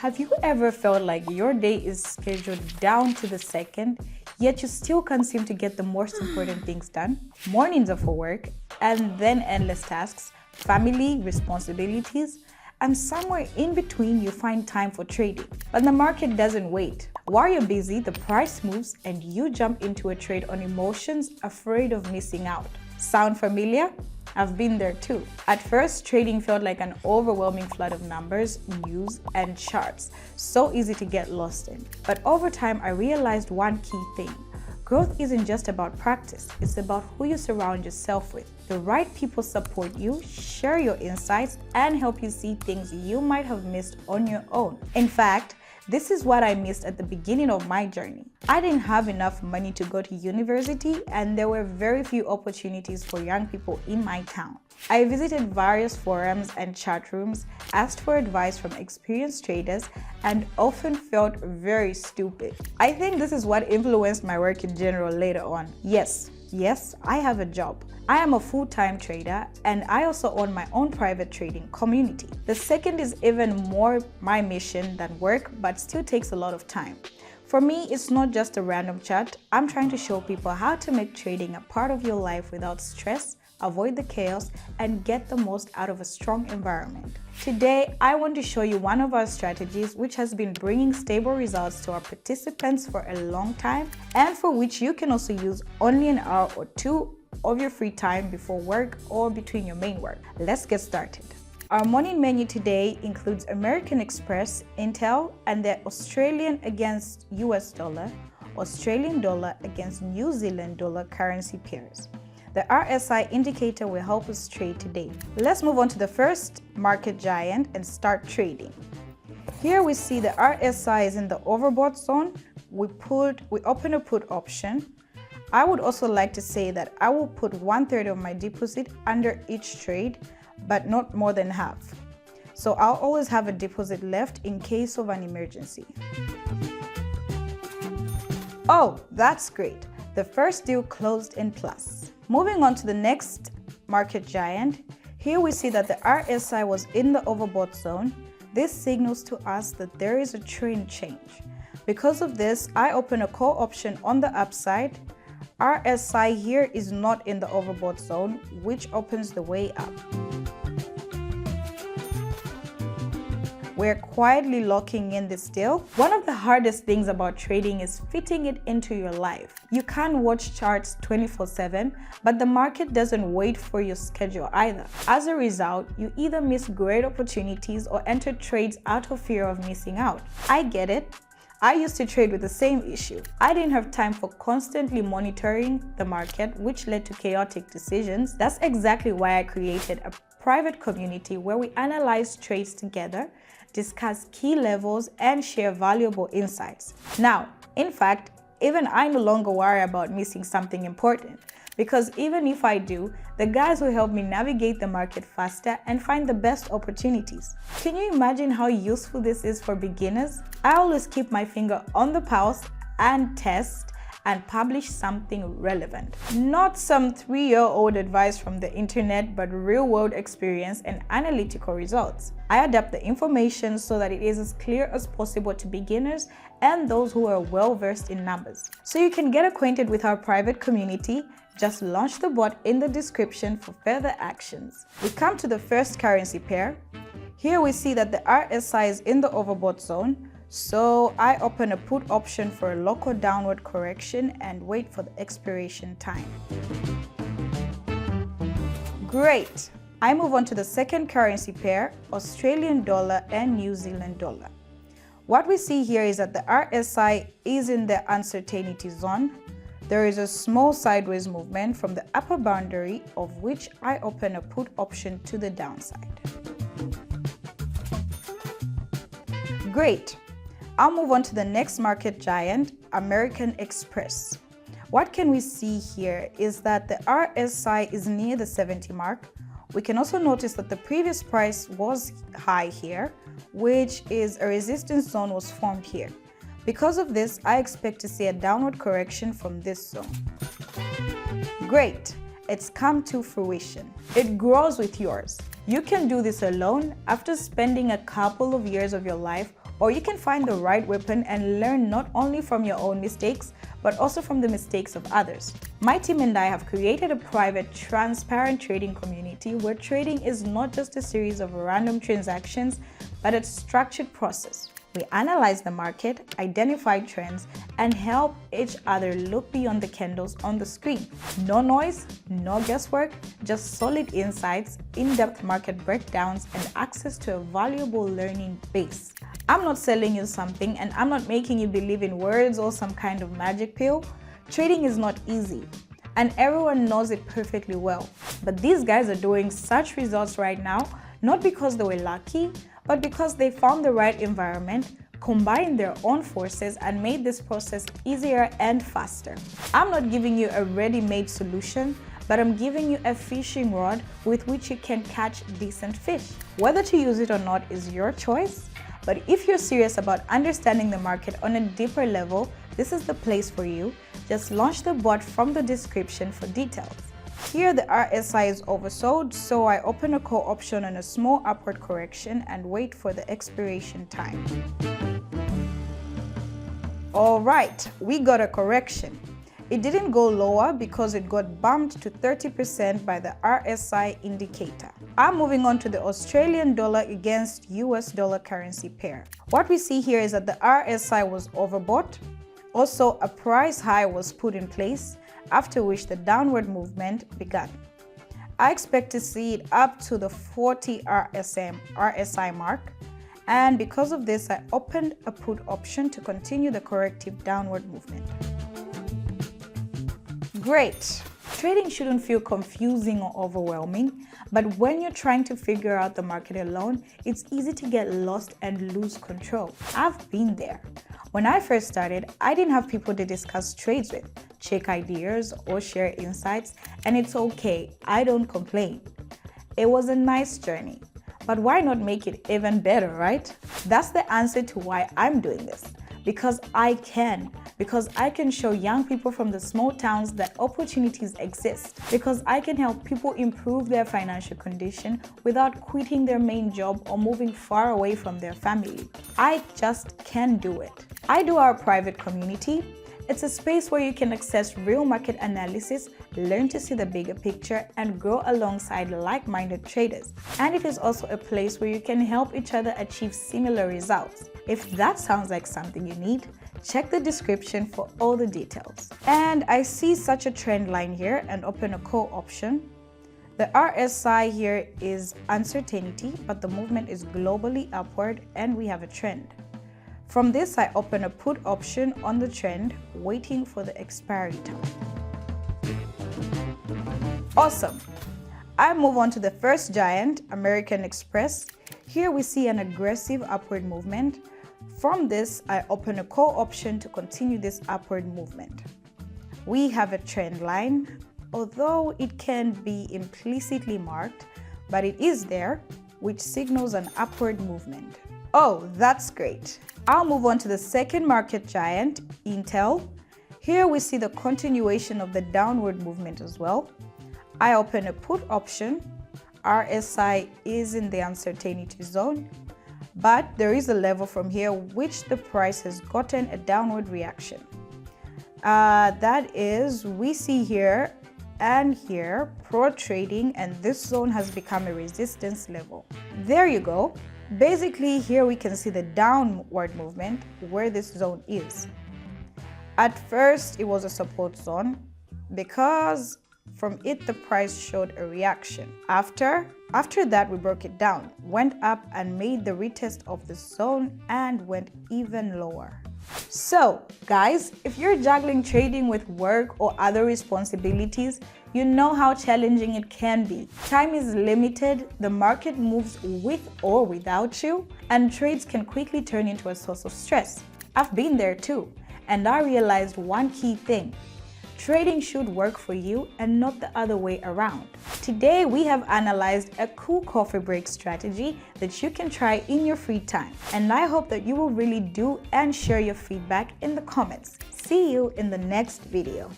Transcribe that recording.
Have you ever felt like your day is scheduled down to the second, yet you still can't seem to get the most important things done? Mornings are for work, and then endless tasks, family, responsibilities, and somewhere in between you find time for trading. But the market doesn't wait. While you're busy, the price moves and you jump into a trade on emotions, afraid of missing out. Sound familiar? I've been there too. At first, trading felt like an overwhelming flood of numbers, news, and charts, so easy to get lost in. But over time, I realized one key thing. Growth isn't just about practice, it's about who you surround yourself with. The right people support you, share your insights, and help you see things you might have missed on your own. In fact, this is what I missed at the beginning of my journey. I didn't have enough money to go to university, and there were very few opportunities for young people in my town. I visited various forums and chat rooms, asked for advice from experienced traders, and often felt very stupid. I think this is what influenced my work in general later on. Yes, I have a job. I am a full-time trader, and I also own my own private trading community. The second is even more my mission than work, but still takes a lot of time. For me, it's not just a random chat. I'm trying to show people how to make trading a part of your life without stress, avoid the chaos, and get the most out of a strong environment. Today, I want to show you one of our strategies which has been bringing stable results to our participants for a long time, and for which you can also use only an hour or two of your free time before work or between your main work. Let's get started. Our morning menu today includes American Express, Intel, and the Australian against US dollar, Australian dollar against New Zealand dollar currency pairs. The RSI indicator will help us trade today. Let's move on to the first market giant and start trading. Here we see the RSI is in the overbought zone. We open a put option. I would also like to say that I will put 1/3 of my deposit under each trade, but not more than half. So I'll always have a deposit left in case of an emergency. Oh, that's great. The first deal closed in plus. Moving on to the next market giant, here we see that the RSI was in the overbought zone. This signals to us that there is a trend change. Because of this, I open a call option on the upside. RSI here is not in the overbought zone, which opens the way up. We're quietly locking in this deal. One of the hardest things about trading is fitting it into your life. You can't watch charts 24/7, but the market doesn't wait for your schedule either. As a result, you either miss great opportunities or enter trades out of fear of missing out. I get it. I used to trade with the same issue. I didn't have time for constantly monitoring the market, which led to chaotic decisions. That's exactly why I created a private community where we analyze trades together, discuss key levels, and share valuable insights. Now, in fact, even I no longer worry about missing something important, because even if I do, the guys will help me navigate the market faster and find the best opportunities. Can you imagine how useful this is for beginners? I always keep my finger on the pulse and test and publish something relevant. Not some 3-year-old advice from the internet, but real-world experience and analytical results. I adapt the information so that it is as clear as possible to beginners and those who are well-versed in numbers. So you can get acquainted with our private community. Just launch the bot in the description for further actions. We come to the first currency pair. Here we see that the RSI is in the overbought zone. So I open a put option for a local downward correction and wait for the expiration time. Great! I move on to the second currency pair, Australian dollar and New Zealand dollar. What we see here is that the RSI is in the uncertainty zone. There is a small sideways movement from the upper boundary, of which I open a put option to the downside. Great! I'll move on to the next market giant, American Express. What can we see here is that the RSI is near the 70 mark. We can also notice that the previous price was high here, which is a resistance zone was formed here. Because of this, I expect to see a downward correction from this zone. Great! It's come to fruition. It grows with yours. You can do this alone after spending a couple of years of your life Or you can find the right weapon and learn not only from your own mistakes, but also from the mistakes of others. My team and I have created a private, transparent trading community where trading is not just a series of random transactions, but a structured process. We analyze the market, identify trends, and help each other look beyond the candles on the screen. No noise, no guesswork, just solid insights, in-depth market breakdowns, and access to a valuable learning base. I'm not selling you something, and I'm not making you believe in words or some kind of magic pill. Trading is not easy, and everyone knows it perfectly well. But these guys are doing such results right now, not because they were lucky, but because they found the right environment, combined their own forces, and made this process easier and faster. I'm not giving you a ready-made solution, but I'm giving you a fishing rod with which you can catch decent fish. Whether to use it or not is your choice, but if you're serious about understanding the market on a deeper level, this is the place for you. Just launch the bot from the description for details. Here the RSI is oversold, so I open a call option on a small upward correction and wait for the expiration time. Alright, we got a correction. It didn't go lower because it got bumped to 30% by the RSI indicator. I'm moving on to the Australian dollar against US dollar currency pair. What we see here is that the RSI was overbought. Also, a price high was put in place, after which the downward movement began. I expect to see it up to the 40 RSI mark, and because of this, I opened a put option to continue the corrective downward movement. Great! Trading shouldn't feel confusing or overwhelming, but when you're trying to figure out the market alone, it's easy to get lost and lose control. I've been there. When I first started, I didn't have people to discuss trades with, check ideas, or share insights, and it's okay, I don't complain. It was a nice journey, but why not make it even better, right? That's the answer to why I'm doing this. Because I can show young people from the small towns that opportunities exist, because I can help people improve their financial condition without quitting their main job or moving far away from their family. I just can do it. I do our private community. It's a space where you can access real market analysis, learn to see the bigger picture, and grow alongside like-minded traders. And it is also a place where you can help each other achieve similar results. If that sounds like something you need, check the description for all the details. And I see such a trend line here and open a call option. The RSI here is uncertainty, but the movement is globally upward and we have a trend. From this, I open a put option on the trend, waiting for the expiry time. Awesome! I move on to the first giant, American Express. Here we see an aggressive upward movement. From this, I open a call option to continue this upward movement. We have a trend line, although it can be implicitly marked, but it is there, which signals an upward movement. Oh, that's great. I'll move on to the second market giant, Intel. Here we see the continuation of the downward movement as well. I open a put option. RSI is in the uncertainty zone, but there is a level from here which the price has gotten a downward reaction. That is, we see here and here pro trading, and this zone has become a resistance level. There you go. Basically, here we can see the downward movement where this zone is. At first, it was a support zone because from it the price showed a reaction. After that, we broke it down, went up and made the retest of the zone and went even lower. So guys, if you're juggling trading with work or other responsibilities, you know how challenging it can be. Time is limited, the market moves with or without you, and trades can quickly turn into a source of stress. I've been there too, and I realized one key thing. Trading should work for you and not the other way around. Today, we have analyzed a cool coffee break strategy that you can try in your free time. And I hope that you will really do and share your feedback in the comments. See you in the next video.